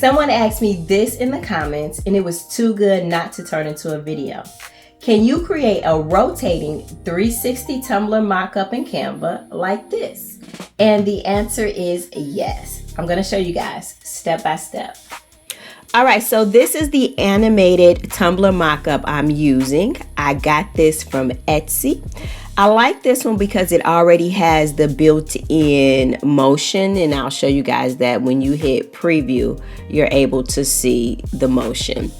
Someone asked me this in the comments and it was too good not to turn into a video. Can you create a rotating 360 tumbler mock-up in Canva like this? And the answer is yes. I'm going to show you guys step by step. All right, so this is the animated tumbler mock-up I'm using. I got this from Etsy. I like this one because it already has the built-in motion, and I'll show you guys that when you hit preview, you're able to see the motion.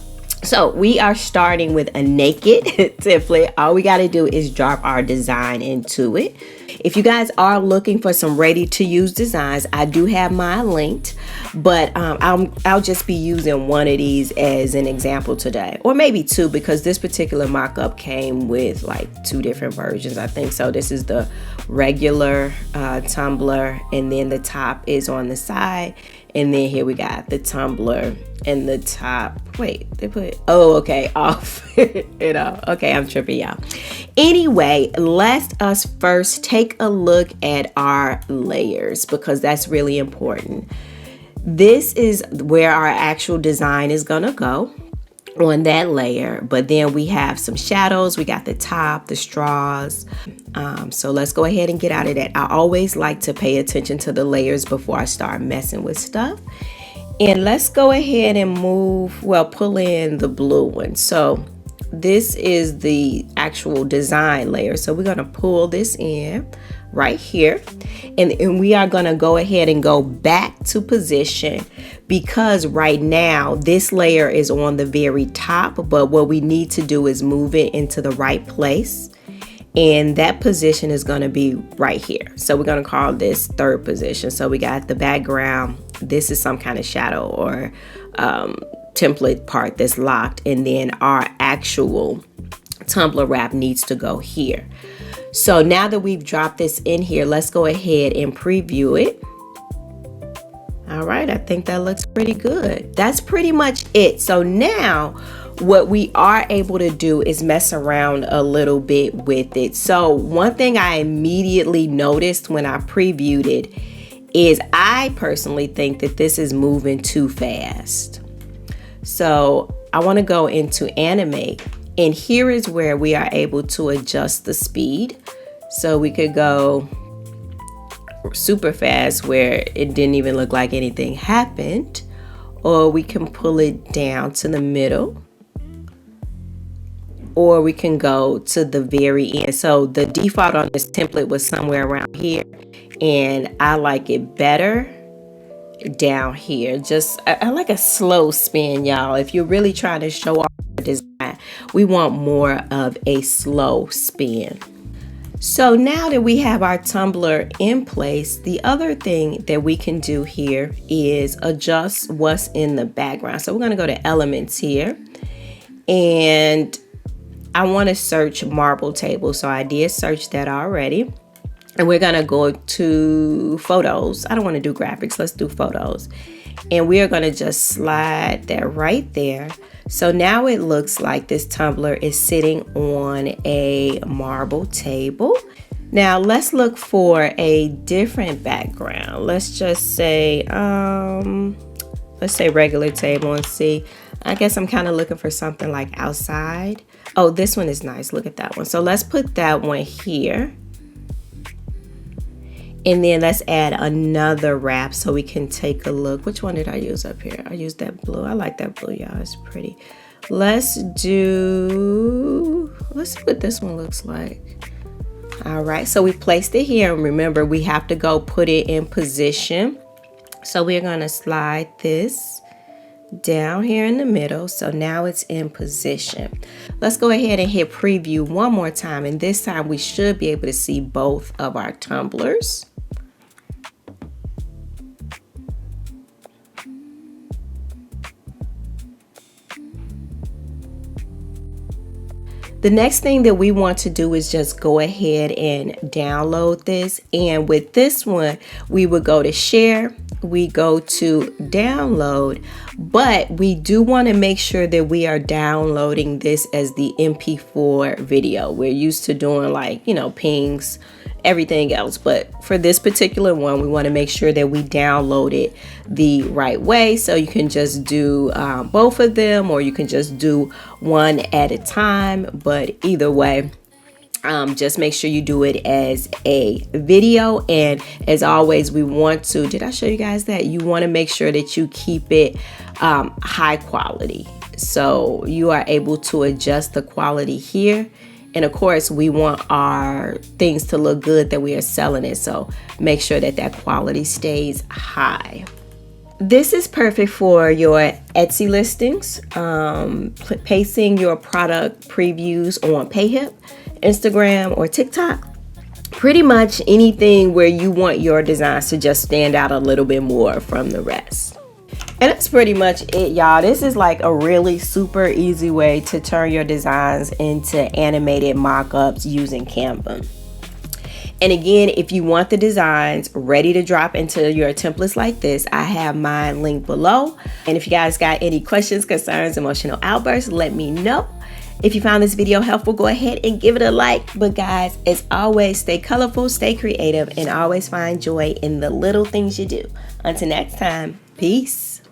So we are starting with a naked template. All we got to do is drop our design into it. If you guys are looking for some ready to use designs, I do have mine linked, but I'll just be using one of these as an example today, or maybe two, because this particular mock-up came with like 2 different versions, I think. So this is the regular tumbler, and then the top is on the side. And then here we got the tumbler and the top. Wait, they put, oh, okay, off. Okay, I'm tripping, y'all. Anyway, let us first take a look at our layers because that's really important. This is where our actual design is gonna go on that layer, but then we have some shadows. We got the top, the straws. So let's go ahead and get out of that. I always like to pay attention to the layers before I start messing with stuff. And let's go ahead and pull in the blue one. So this is the actual design layer. So we're gonna pull this in right here, and we are gonna go ahead and go back to position, because right now this layer is on the very top, but what we need to do is move it into the right place, and that position is going to be right here. So we're going to call this third position. So we got the background, this is some kind of shadow or template part that's locked, and then our actual tumbler wrap needs to go here. So now that we've dropped this in here, let's go ahead and preview it. All right, I think that looks pretty good. That's pretty much it. So now what we are able to do is mess around a little bit with it. So one thing I immediately noticed when I previewed it is I personally think that this is moving too fast. So I want to go into animate, and here is where we are able to adjust the speed. So we could go super fast where it didn't even look like anything happened, or we can pull it down to the middle, or we can go to the very end. So the default on this template was somewhere around here, and I like it better down here. Just I like a slow spin, y'all. If you're really trying to show off the design, we want more of a slow spin. So now that we have our tumbler in place, the other thing that we can do here is adjust what's in the background. So we're going to go to elements here, and I want to search marble table. So I did search that already, and we're going to go to photos. I don't want to do graphics. Let's do photos. And we are going to just slide that right there. So now it looks like this tumbler is sitting on a marble table. Now let's look for a different background. Let's just say, let's say regular table and see. I guess I'm kind of looking for something like outside. Oh, this one is nice. Look at that one. So let's put that one here. And then let's add another wrap so we can take a look. Which one did I use up here? I used that blue. I like that blue, y'all. It's pretty. Let's see what this one looks like. All right, so we placed it here. And remember, we have to go put it in position. So we're going to slide this down here in the middle. So now it's in position. Let's go ahead and hit preview one more time. And this time we should be able to see both of our tumblers. The next thing that we want to do is just go ahead and download this. And with this one, we would go to share, we go to download, but we do want to make sure that we are downloading this as the MP4 video. We're used to doing like, you know, pings everything else. But for this particular one, we want to make sure that we download it the right way. So you can just do both of them, or you can just do one at a time. But either way, just make sure you do it as a video. And as always, we want to, did I show you guys that? You want to make sure that you keep it high quality. So you are able to adjust the quality here. And of course, we want our things to look good that we are selling it. So make sure that that quality stays high. This is perfect for your Etsy listings, pasting your product previews on PayHip, Instagram, or TikTok. Pretty much anything where you want your designs to just stand out a little bit more from the rest. And that's pretty much it, y'all. This is like a really super easy way to turn your designs into animated mock-ups using Canva. And again, if you want the designs ready to drop into your templates like this, I have mine linked below. And if you guys got any questions, concerns, emotional outbursts, let me know. If you found this video helpful, go ahead and give it a like. But guys, as always, stay colorful, stay creative, and always find joy in the little things you do. Until next time, peace.